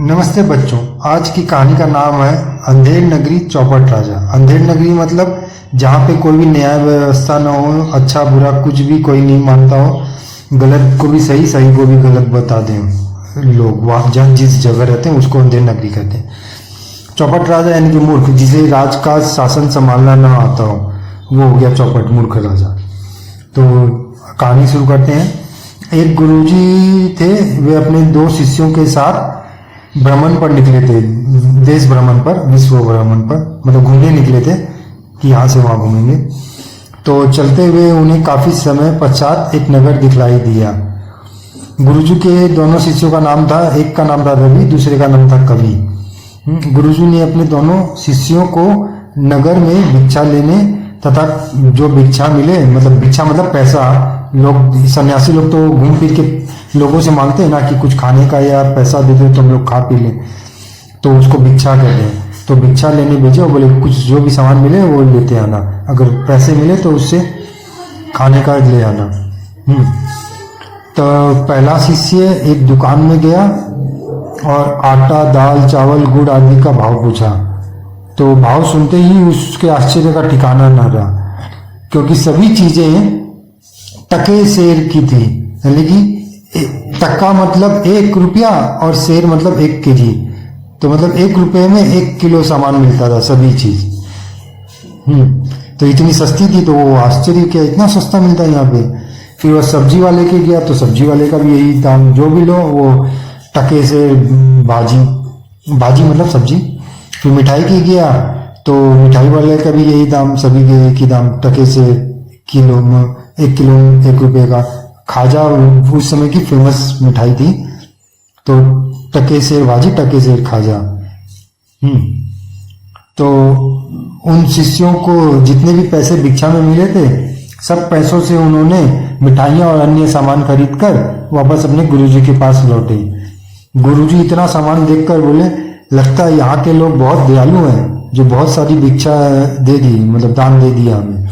नमस्ते बच्चों। आज की कहानी का नाम है अंधेर नगरी चौपट राजा। अंधेर नगरी मतलब जहाँ पे कोई भी न्याय व्यवस्था ना हो, अच्छा बुरा कुछ भी कोई नहीं मानता हो, गलत को भी सही, सही को भी गलत बता दें लोग। वहाँ जहाँ जिस जगह रहते हैं उसको अंधेर नगरी कहते हैं। चौपट राजा यानी कि मूर्ख, जिसे राज का शासन संभालना ना आता हो, वो हो गया चौपट, मूर्ख राजा। तो कहानी शुरू करते हैं। एक गुरुजी थे, वे अपने 2 शिष्यों के साथ भ्रमण पर निकले थे, देश भ्रमण पर, विश्व भ्रमण पर, मतलब घूमने निकले थे कि यहाँ से वहाँ घूमेंगे। तो चलते हुए उन्हें काफी समय पश्चात एक नगर दिखलाई दिया। गुरुजी के दोनों शिष्यों का नाम था, एक का नाम था रवि, दूसरे का नाम था कवि। गुरुजी ने अपने दोनों शिष्यों को नगर में भिक्षा लेने तथा जो भिक्षा मिले, मतलब भिक्षा मतलब पैसा, लोग सन्यासी लोग तो घूम फिर के लोगों से मांगते हैं ना कि कुछ खाने का या पैसा दे दो तो हम लोग खा पी लें, तो उसको भिक्षा कहते हैं। तो भिक्षा लेने भेजे और बोले कुछ जो भी सामान मिले वो लेते आना, अगर पैसे मिले तो उससे खाने का ले आना। तो पहला शिष्य एक दुकान में गया और आटा, दाल, चावल, गुड़ आदि का भाव पूछा। तो भाव सुनते ही उसके आश्चर्य का ठिकाना न रहा, क्योंकि सभी चीजें टके शेर की थी। यानी कि टक्का मतलब 1 रुपया और शेर मतलब 1 केजी। तो मतलब 1 रुपये में 1 किलो सामान मिलता था, सभी चीज। तो इतनी सस्ती थी, तो वो आश्चर्य किया, इतना सस्ता मिलता है यहाँ पे। फिर वो सब्जी वाले के गया तो सब्जी वाले का भी यही दाम, जो भी लो वो टके से भाजी, भाजी मतलब सब्जी। फिर मिठाई की गया तो मिठाई वाले का भी यही दाम, सभी के एक ही दाम, टके से किलो में 1 किलो 1 रुपये का। खाजा उस समय की फेमस मिठाई थी, तो टके से भाजी, टके से खाजा। तो उन शिष्यों को जितने भी पैसे भिक्षा में मिले थे, सब पैसों से उन्होंने मिठाइयाँ और अन्य सामान खरीद कर वापस अपने गुरुजी के पास लौटे। गुरुजी इतना सामान देखकर बोले, लगता है यहाँ के लोग बहुत दयालु हैं, जो बहुत सारी भिक्षा दे दी, मतलब दान दे दिया हमें।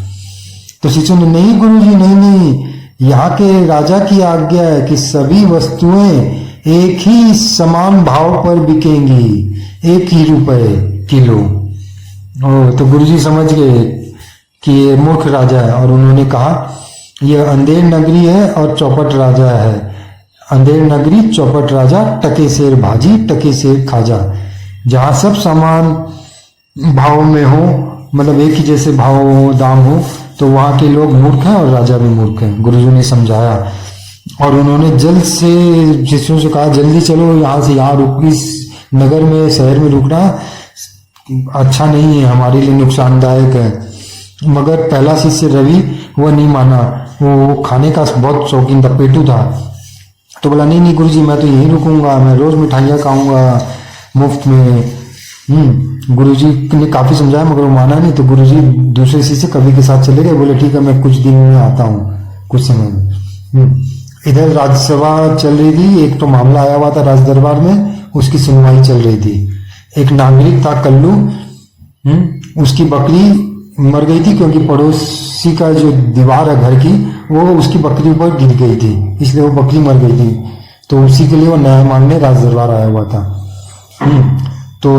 तो शिष्यों ने, नहीं गुरुजी, नहीं, यहाँ के राजा की आज्ञा है कि सभी वस्तुएं एक ही समान भाव पर बिकेंगी, 1 ही रुपए किलो। तो गुरुजी समझ गए कि ये मूर्ख राजा है, और उन्होंने कहा यह अंधेर नगरी है और चौपट राजा है। अंधेर नगरी, चौपट राजा, टके शेर भाजी, टके शेर खाजा। जहाँ सब सामान भाव में हो, मतलब एक ही जैसे भाव हो, दाम हो, तो वहाँ के लोग मूर्ख हैं और राजा भी मूर्ख हैं। गुरुजी ने समझाया, और उन्होंने जल्द से शिष्यों से कहा, जल्दी चलो यहाँ से, यहाँ रुक, इस नगर में, शहर में रुकना अच्छा नहीं है, हमारे लिए नुकसानदायक है। मगर पहला शिष्य रवि, वो नहीं माना, वो खाने का बहुत शौकीन था, पेटू था। तो बोला, नहीं गुरुजी, मैं तो यहीं रुकूंगा, मैं रोज मिठाइयाँ खाऊंगा मुफ्त में। गुरुजी ने काफी समझाया मगर वो माना नहीं। तो गुरुजी दूसरे शिष्य कवि के साथ चले गए, बोले ठीक है, मैं कुछ दिन में आता हूँ, कुछ समय में। इधर राज्यसभा चल रही थी, एक तो मामला आया हुआ था राज दरबार में, उसकी सुनवाई चल रही थी। एक नागरिक था कल्लू, उसकी बकरी मर गई थी, क्योंकि पड़ोसी का जो दीवार है घर की, वो उसकी बकरी पर गिर गई थी, इसलिए वो बकरी मर गई थी। तो उसी के लिए वो न्याय मांगने राज दरबार आया हुआ था। तो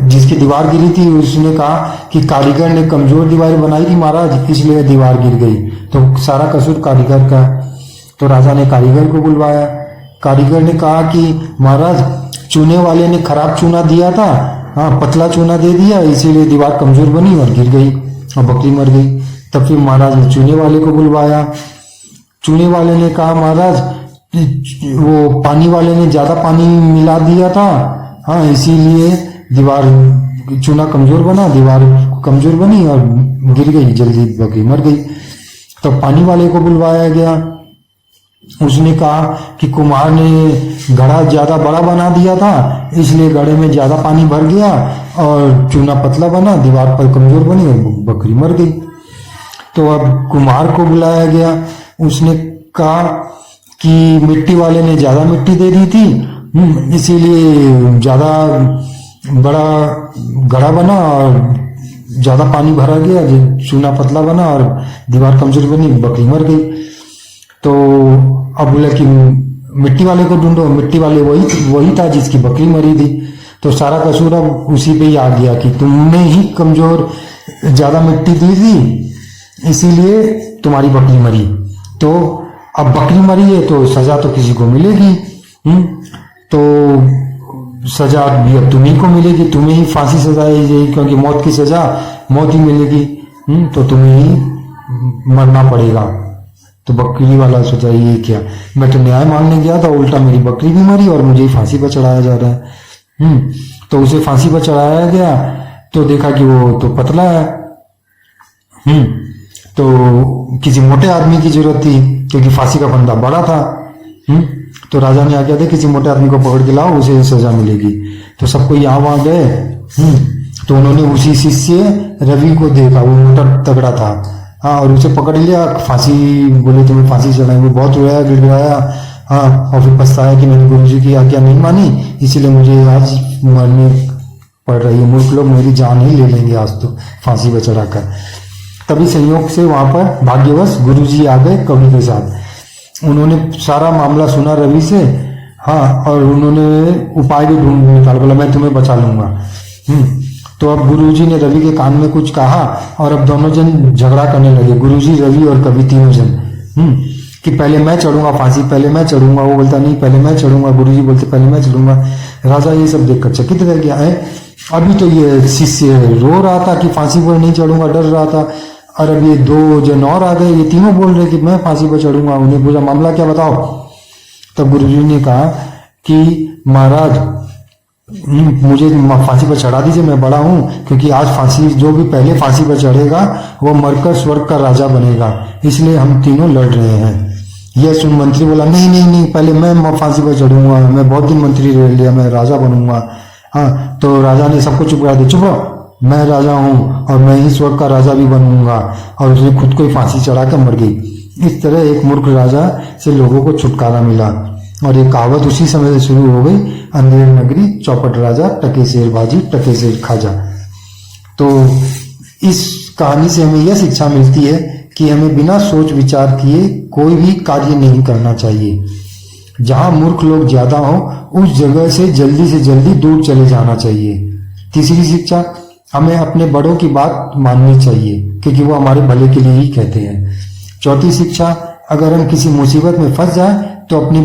जिसकी दीवार गिरी थी उसने कहा कि कारीगर ने कमजोर दीवार बनाई थी महाराज, इसलिए दीवार गिर गई, तो सारा कसूर कारीगर का। तो राजा ने कारीगर को बुलवाया। कारीगर ने कहा कि महाराज, चूने वाले ने खराब चूना दिया था, हाँ, पतला चूना दे दिया, इसीलिए दीवार कमजोर बनी और गिर गई और बकरी मर गई। तब फिर महाराज ने चूने वाले को बुलवाया। चूने वाले ने कहा, महाराज, वो पानी वाले ने ज्यादा पानी मिला दिया था, हाँ, इसीलिए दीवार, चूना कमजोर बना, दीवार कमजोर बनी और गिर गई, जल्दी बकरी मर गई। तो पानी वाले को बुलवाया गया। उसने कहा कि कुम्हार ने घड़ा ज्यादा बड़ा बना दिया था, इसलिए घड़े में ज्यादा पानी भर गया और चूना पतला बना, दीवार पर कमजोर बनी और बकरी मर गई। तो अब कुम्हार को बुलाया गया। उसने कहा कि मिट्टी वाले ने ज्यादा मिट्टी दे दी थी, इसीलिए ज्यादा बड़ा घड़ा बना और ज्यादा पानी भरा गया, चूना पतला बना और दीवार कमजोर बनी, बकरी मर गई। तो अब बोला कि मिट्टी वाले को ढूंढो, मिट्टी वाले वही था जिसकी बकरी मरी थी। तो सारा कसूर अब उसी पे ही आ गया कि तुमने ही कमजोर ज्यादा मिट्टी दी थी, इसीलिए तुम्हारी बकरी मरी। तो अब बकरी मरी है तो सजा तो किसी को मिलेगी। तो सजा भी अब तुम्ही को मिलेगी, तुम्हें ही फांसी सजा है, क्योंकि मौत की सजा मौत ही मिलेगी। तो तुम्हें ही मरना पड़ेगा। तो बकरी वाला सोचा ये क्या, मैं तो न्याय मांगने गया था, उल्टा मेरी बकरी भी मरी और मुझे ही फांसी पर चढ़ाया जा रहा है। तो उसे फांसी पर चढ़ाया गया तो देखा कि वो तो पतला है। तो किसी मोटे आदमी की जरूरत थी क्योंकि फांसी का फंदा बड़ा था। तो राजा ने आज्ञा दी किसी मोटे आदमी को पकड़ के लाओ, उसे सजा मिलेगी। तो सबको यहाँ वहां गए। तो उन्होंने उसी शिष्य रवि को देखा, वो मोटा तगड़ा था। हाँ, और उसे पकड़ लिया, फांसी बोले तुम्हें फांसी चढ़ाएंगे। बहुत रोया गिड़गिड़ाया। हाँ, और फिर पछताया कि मैंने गुरु जी की आज्ञा नहीं मानी, इसीलिए मुझे आज मरने पड़ रही है। मूर्ख लोग मेरी जान ही ले लेंगे आज तो फांसी पर चढ़ाकर। तभी संयोग से वहां पर भाग्यवश गुरु जी आ गए कवि के साथ। उन्होंने सारा मामला सुना रवि से। हाँ, और उन्होंने उपाय भी ढूंढ निकाला, बोला मैं तुम्हें बचा लूंगा। तो अब गुरुजी ने रवि के कान में कुछ कहा और अब दोनों जन झगड़ा करने लगे, गुरुजी, रवि और कवि, तीनों जन। कि पहले मैं चढ़ूंगा फांसी, पहले मैं चढ़ूंगा। वो बोलता नहीं पहले मैं चढ़ूंगा, गुरुजी बोलते पहले मैं चढ़ूंगा। राजा ये सब देखकर चकित रह गया है। अभी तो ये शिष्य रो रहा था कि फांसी पर नहीं चढ़ूंगा, डर रहा था, और अब ये दो जन और आ गए, ये तीनों बोल रहे कि मैं फांसी पर चढ़ूंगा। उन्हें पूछा मामला क्या बताओ। तब गुरुजी ने कहा कि महाराज मुझे फांसी पर चढ़ा दीजिए, मैं बड़ा हूं, क्योंकि आज फांसी जो भी पहले फांसी पर चढ़ेगा वो मरकर स्वर्ग का राजा बनेगा, इसलिए हम तीनों लड़ रहे हैं। यह सुन मंत्री बोला नहीं नहीं नहीं, पहले मैं फांसी पर चढ़ूंगा, मैं बहुत दिन मंत्री रह लिया, मैं राजा बनूंगा। हाँ, तो राजा ने सबको चुप करा दिया, चुप रहो, मैं राजा हूं और मैं ही स्वर्ग का राजा भी बनूंगा। और उसने खुद को ही फांसी चढ़ाकर मर गई। इस तरह एक मूर्ख राजा से लोगों को छुटकारा मिला। और ये कहावत उसी समय से शुरू हो गई, अंधेर नगरी चौपट राजा, टके शेर बाजी टके शेर खाजा। तो इस कहानी से हमें यह शिक्षा मिलती है कि हमें बिना सोच विचार किए कोई भी कार्य नहीं करना चाहिए। जहां मूर्ख लोग ज्यादा हो उस जगह से जल्दी दूर चले जाना चाहिए। तीसरी शिक्षा, हमें अपने बड़ों की बात माननी चाहिए क्योंकि वो हमारे भले के लिए ही कहते हैं। चौथी शिक्षा, अगर हम किसी मुसीबत में फंस जाए तो अपनी